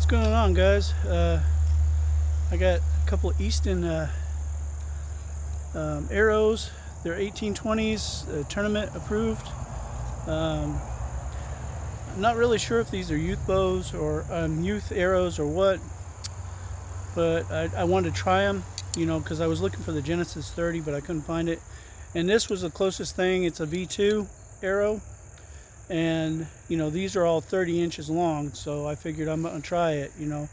What's going on, guys? I got a couple of Easton arrows. They're 1820s, tournament approved. I'm not really sure if these are youth bows or youth arrows or what, but I wanted to try them, you know, because I was looking for the Genesis 30, but I couldn't find it. And this was the closest thing. It's a V2 arrow, and you know, these are all 30 inches long, so I figured I'm gonna try it. You know,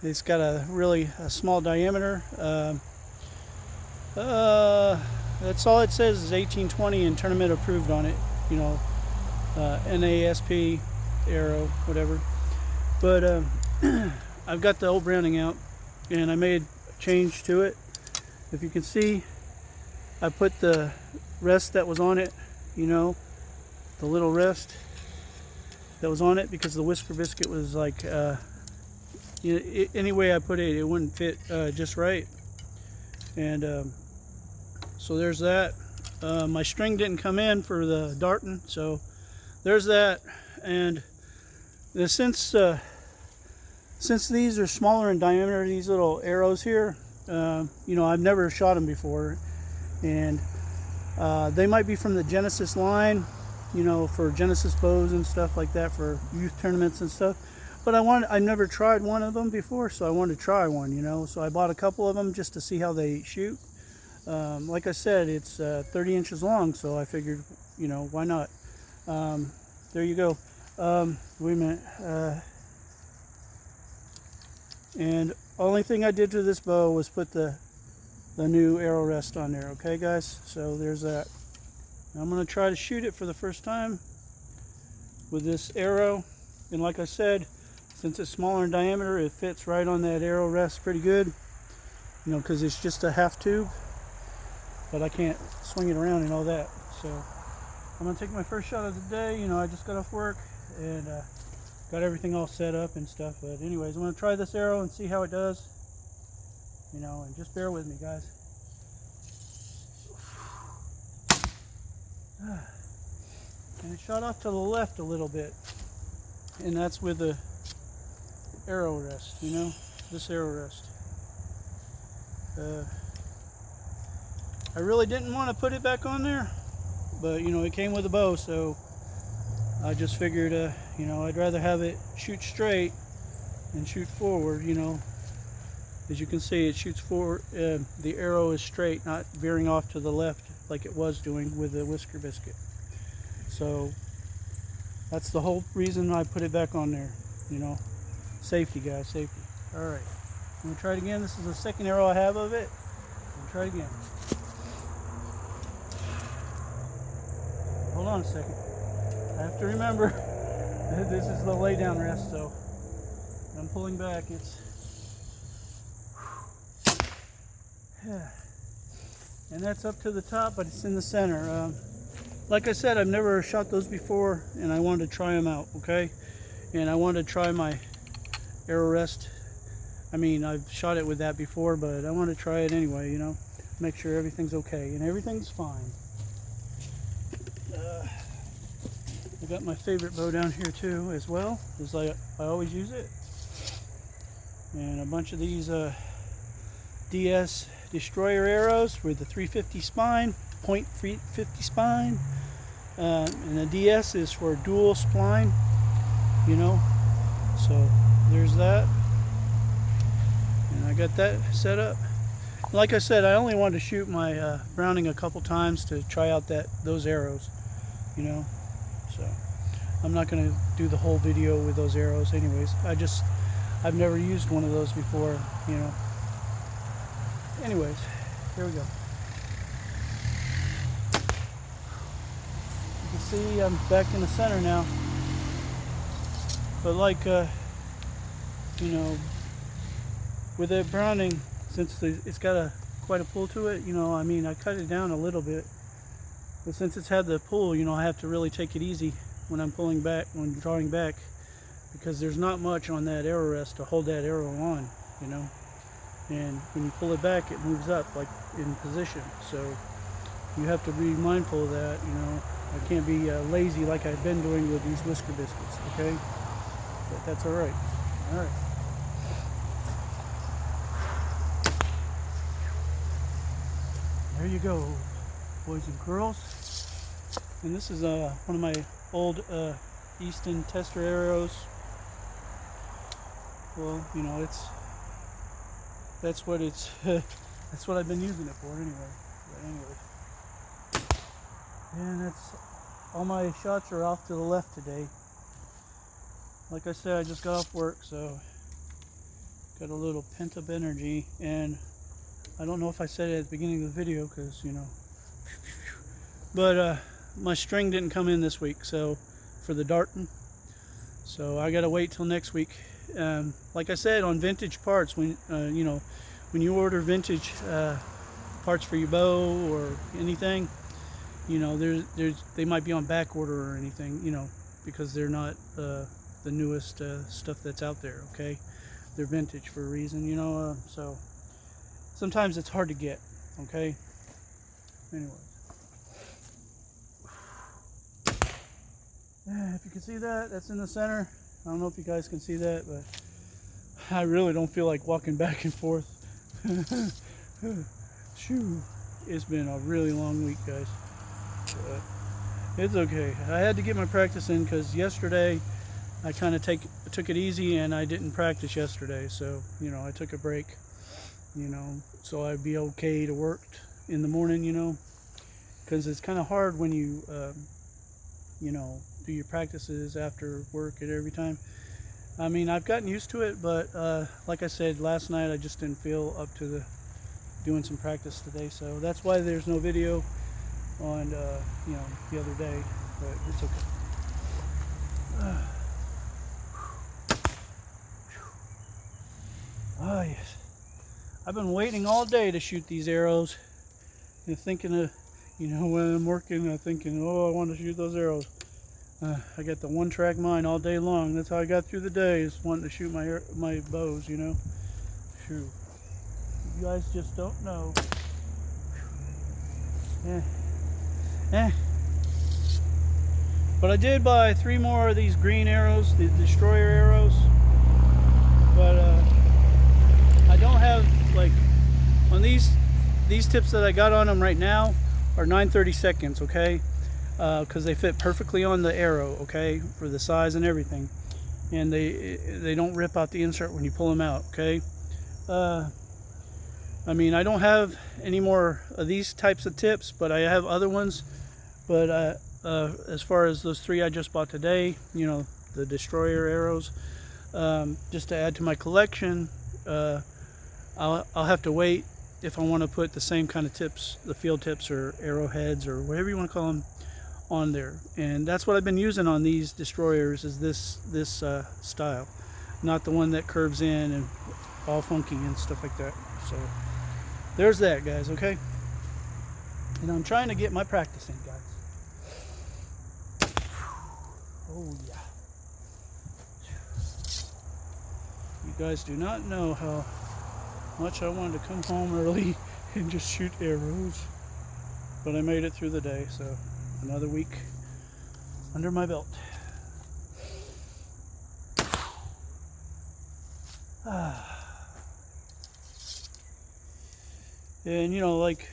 it's got a really small diameter. That's all it says is 1820 and tournament approved on it, you know, NASP arrow, whatever. But I've got the old Browning out, and I made a change to it. If you can see, I put the rest that was on it, you know, the little rest that was on it, because the whisker biscuit was like, you know, any way I put it, it wouldn't fit just right. And so there's that. My string didn't come in for the darting, so there's that. And since these are smaller in diameter, these little arrows here, you know, I've never shot them before, and they might be from the Genesis line, you know, for Genesis bows and stuff like that, for youth tournaments and stuff. But I never tried one of them before, so I wanted to try one, you know. So I bought a couple of them just to see how they shoot. Like I said, it's 30 inches long, so I figured, you know, why not? There you go. Wait a minute. And only thing I did to this bow was put the new arrow rest on there. Okay, guys? So there's that. Now I'm going to try to shoot it for the first time with this arrow. And like I said, since it's smaller in diameter, it fits right on that arrow rest pretty good. You know, because it's just a half tube. But I can't swing it around and all that. So I'm going to take my first shot of the day. You know, I just got off work and got everything all set up and stuff. But anyways, I'm going to try this arrow and see how it does. You know, and just bear with me, guys. And it shot off to the left a little bit, and that's with the arrow rest, you know, this arrow rest. I really didn't want to put it back on there, but you know, it came with a bow, so I just figured, you know, I'd rather have it shoot straight and shoot forward. You know, as you can see, it shoots forward. The arrow is straight, not veering off to the left like it was doing with the whisker biscuit. So that's the whole reason I put it back on there. You know, safety, guys, safety. All right, I'm gonna try it again. This is the second arrow I have of it. I'm gonna try it again. Hold on a second. I have to remember this is the lay down rest, so I'm pulling back. And that's up to the top, but it's in the center. Like I said, I've never shot those before, and I wanted to try them out, okay? And I wanted to try my arrow rest. I mean, I've shot it with that before, but I want to try it anyway, you know? Make sure everything's okay, and everything's fine. I got my favorite bow down here too, as well, as I always use it. And a bunch of these DS Destroyer arrows with the 350 spine, point 350 spine. And the DS is for dual spline, you know. So there's that. And I got that set up. Like I said, I only wanted to shoot my Browning a couple times to try out those arrows, you know. So I'm not going to do the whole video with those arrows anyways. I've never used one of those before, you know. Anyways, here we go. You can see I'm back in the center now. But like, you know, with that Browning, since it's got quite a pull to it, you know, I mean, I cut it down a little bit. But since it's had the pull, you know, I have to really take it easy when I'm pulling back, when drawing back, because there's not much on that arrow rest to hold that arrow on, you know. And when you pull it back, it moves up like in position. So you have to be mindful of that, you know. I can't be lazy like I've been doing with these whisker biscuits, okay? But that's all right. All right. There you go, boys and girls. And this is one of my old Easton tester arrows. Well, you know, that's what that's what I've been using it for anyway. But anyway, and that's all my shots are off to the left today. Like I said, I just got off work, so got a little pent up energy, and I don't know if I said it at the beginning of the video, because you know, but my string didn't come in this week, so for the darting, so I gotta wait till next week. Like I said, on vintage parts, when you know, when you order vintage parts for your bow or anything, you know, they might be on back order or anything, you know, because they're not the newest stuff that's out there. Okay, they're vintage for a reason, you know. So sometimes it's hard to get. Okay. Anyway, if you can see that, that's in the center. I don't know if you guys can see that, but I really don't feel like walking back and forth. Shoo. It's been a really long week, guys. But it's okay. I had to get my practice in because yesterday I kind of took it easy and I didn't practice yesterday. So, you know, I took a break, you know, so I'd be okay to work in the morning, you know, because it's kind of hard when you, you know, do your practices after work at every time. I mean, I've gotten used to it, but like I said, last night I just didn't feel up to doing some practice today, so that's why there's no video on you know, the other day, but it's okay. Oh yes, I've been waiting all day to shoot these arrows and thinking of, you know, when I'm working, I'm thinking, oh, I want to shoot those arrows. I got the one track mind all day long. That's how I got through the day, is wanting to shoot my bows, you know. Shoot. You guys just don't know. But I did buy 3 more of these green arrows, the destroyer arrows. But I don't have, like, on these tips that I got on them right now are 9/32, okay? Because they fit perfectly on the arrow, okay, for the size and everything, and they don't rip out the insert when you pull them out, okay. I mean, I don't have any more of these types of tips, but I have other ones. But as far as those 3 I just bought today, you know, the destroyer arrows, just to add to my collection, I'll have to wait if I want to put the same kind of tips, the field tips or arrowheads or whatever you want to call them, on there. And that's what I've been using on these destroyers, is this style, not the one that curves in and all funky and stuff like that. So there's that, guys. Okay, and I'm trying to get my practice in, guys. Oh yeah, you guys do not know how much I wanted to come home early and just shoot arrows, but I made it through the day, so another week under my belt. And you know, like,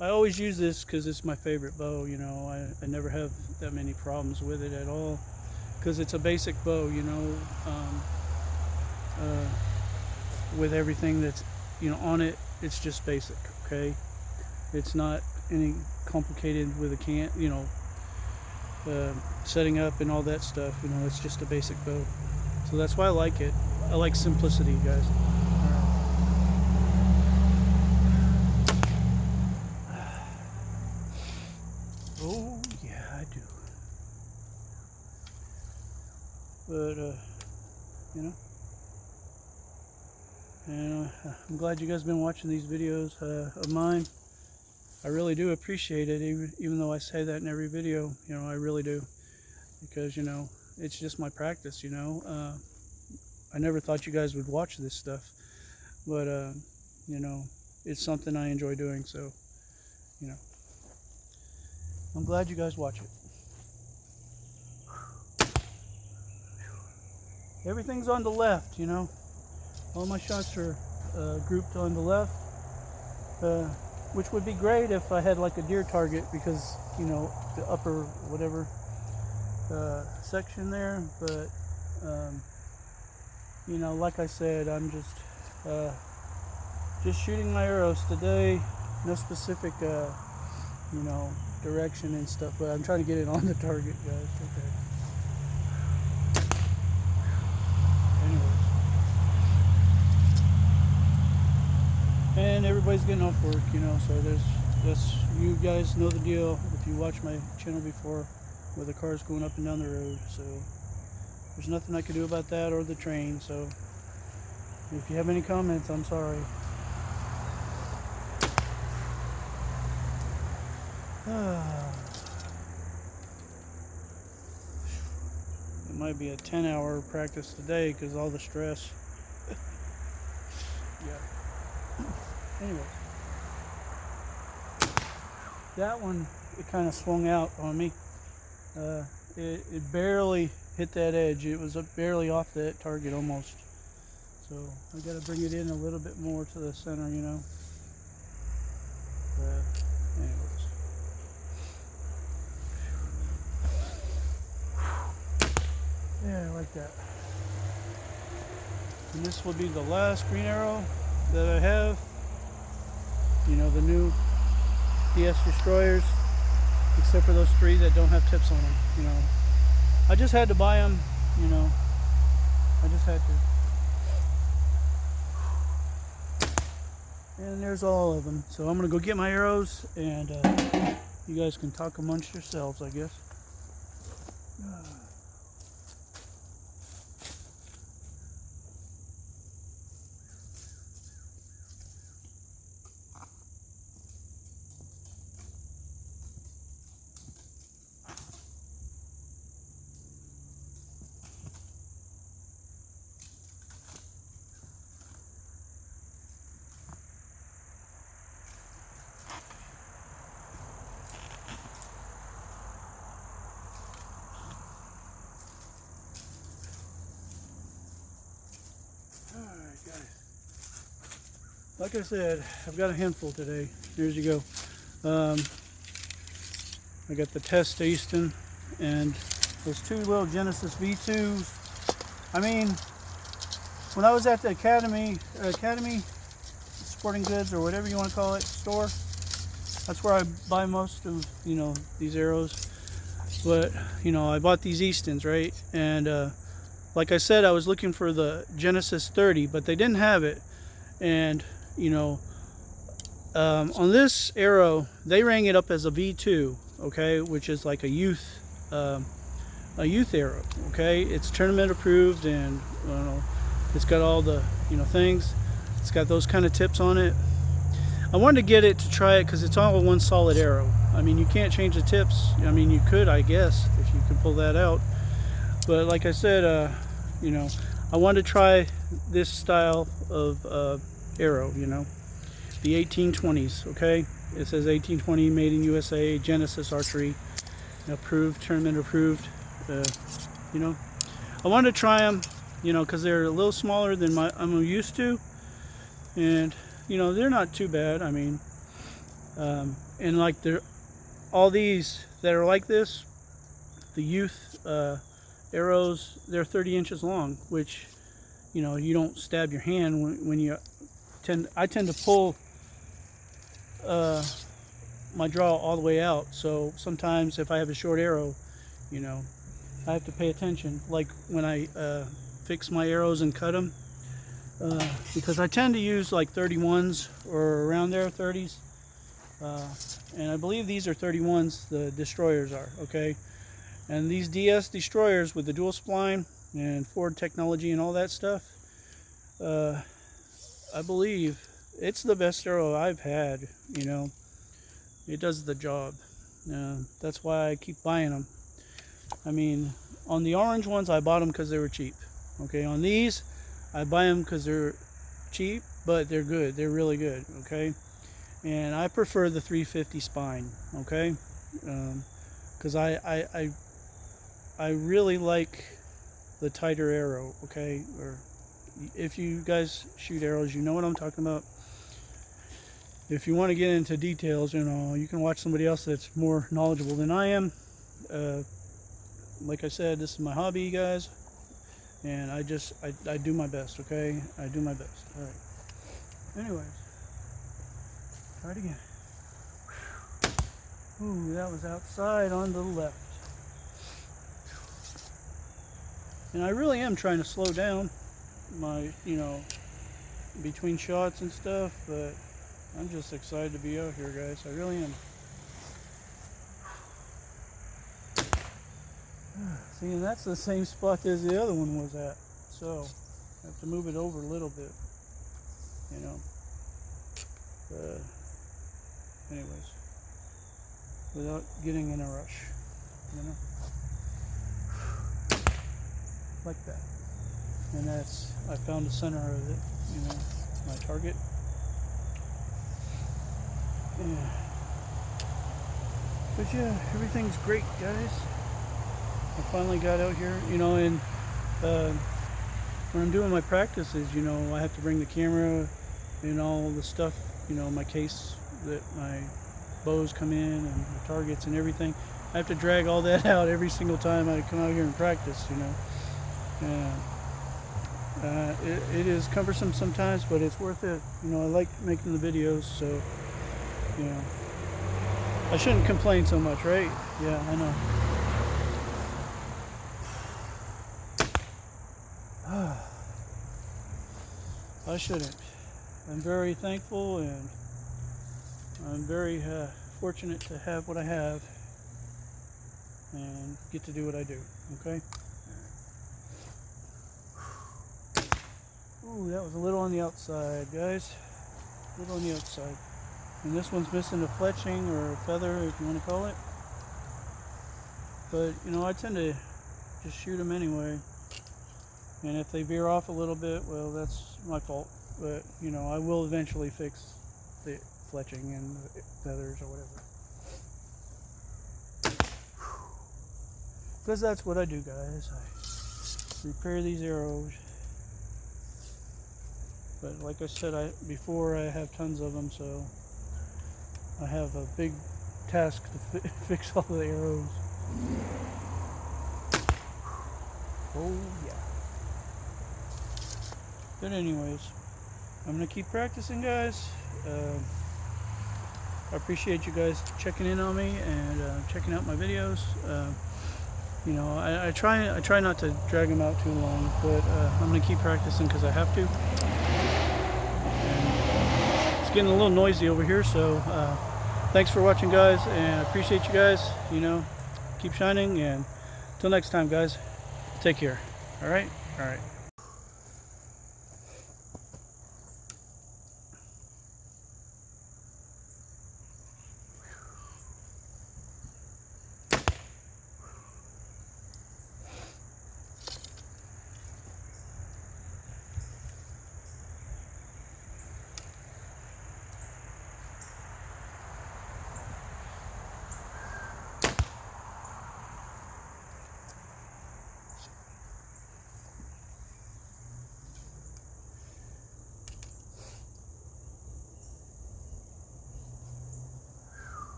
I always use this because it's my favorite bow, you know. I never have that many problems with it at all, because it's a basic bow, you know, with everything that's, you know, on it. It's just basic, okay. It's not any complicated with a can, you know, setting up and all that stuff, you know. It's just a basic bow, so that's why I like it. I like simplicity, guys. Oh yeah, I do. But you know, and I'm glad you guys have been watching these videos of mine. I really do appreciate it, even though I say that in every video, you know. I really do, because, you know, it's just my practice, you know. I never thought you guys would watch this stuff, but you know, it's something I enjoy doing, so, you know, I'm glad you guys watch it. Everything's on the left, you know. All my shots are grouped on the left. which would be great if I had like a deer target, because you know the upper whatever section there. But you know, like I said, I'm just shooting my arrows today. No specific you know, direction and stuff, but I'm trying to get it on the target, guys. Okay. Anyways, and everybody's getting off work, you know, so that's, you guys know the deal if you watch my channel before, where the car's going up and down the road. So there's nothing I can do about that, or the train. So if you have any comments, I'm sorry. It might be a 10-hour practice today because all the stress. Yeah. Anyways, that one, it kind of swung out on me. It barely hit that edge. It was barely off that target almost. So I got to bring it in a little bit more to the center, you know. Anyways. Yeah, I like that. And this will be the last green arrow that I have. You know, the new DS destroyers, except for those 3 that don't have tips on them. You know, I just had to buy them. You know, I just had to. And there's all of them. So I'm gonna go get my arrows, and you guys can talk amongst yourselves, I guess. Alright, guys. Like I said, I've got a handful today. Here's you go. I got the test Easton and those 2 little Genesis V2s. I mean, when I was at the Academy Sporting Goods, or whatever you want to call it, store, that's where I buy most of, you know, these arrows. But, you know, I bought these Eastons, right? And like I said, I was looking for the Genesis 30, but they didn't have it. And, you know, on this arrow, they rang it up as a V2, okay, which is like a youth arrow, okay. It's tournament approved, and you know, it's got all the, you know, things. It's got those kind of tips on it. I wanted to get it to try it because it's all one solid arrow. I mean, you can't change the tips. I mean, you could, I guess, if you could pull that out. But like I said, you know, I wanted to try this style of arrow, you know, the 1820s, okay? It says 1820, made in USA, Genesis Archery, approved, tournament approved. You know, I wanted to try them, you know, because they're a little smaller than I'm used to, and you know, they're not too bad. I mean, and like all these that are like this, the youth arrows, they're 30 inches long, which, you know, you don't stab your hand when you I tend to pull my draw all the way out. So sometimes if I have a short arrow, you know, I have to pay attention, like when I fix my arrows and cut them, because I tend to use like 31s or around there, 30s, and I believe these are 31s, the destroyers are, okay. And these DS destroyers with the dual spline and Ford technology and all that stuff, I believe it's the best arrow I've had. You know, it does the job. That's why I keep buying them. I mean, on the orange ones, I bought them because they were cheap. Okay, on these, I buy them because they're cheap, but they're good. They're really good. Okay, and I prefer the 350 spine. Okay, because I really like the tighter arrow. Okay, or if you guys shoot arrows, you know what I'm talking about. if you want to get into details, you know, you can watch somebody else that's more knowledgeable than I am. Like I said, this is my hobby, guys, and I do my best. Okay, I do my best. All right. Anyways, try it again. Ooh, that was outside on the left. And I really am trying to slow down my, you know, between shots and stuff, but I'm just excited to be out here, guys. I really am. See, and that's the same spot as the other one was at. So, I have to move it over a little bit, you know. Anyways, without getting in a rush, you know. Like that. And that's, I found the center of it, you know, my target. Yeah. But yeah, everything's great, guys. I finally got out here, you know, and when I'm doing my practices, you know, I have to bring the camera and all the stuff, you know, my case that my bows come in and the targets and everything. I have to drag all that out every single time I come out here and practice, you know. It is cumbersome sometimes, but it's worth it. You know, I like making the videos, so, you know, I shouldn't complain so much, right? Yeah, I know. I shouldn't. I'm very thankful, and I'm very fortunate to have what I have and get to do what I do, okay? Ooh, that was a little on the outside, guys. A little on the outside. And this one's missing a fletching or a feather, if you want to call it. But, you know, I tend to just shoot them anyway. And if they veer off a little bit, well, that's my fault. But, you know, I will eventually fix the fletching and the feathers or whatever. Because that's what I do, guys. I repair these arrows. But like I said before, I have tons of them, so I have a big task to fix all the arrows. Oh yeah. But anyways, I'm going to keep practicing, guys. I appreciate you guys checking in on me and checking out my videos. You know, I try not to drag them out too long, but I'm going to keep practicing because I have to. And it's getting a little noisy over here, so thanks for watching, guys, and I appreciate you guys. You know, keep shining, and until next time, guys, take care. All right? All right.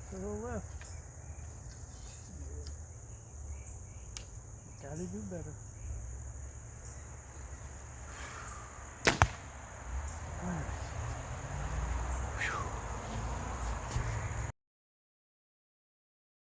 To the left. Gotta do better.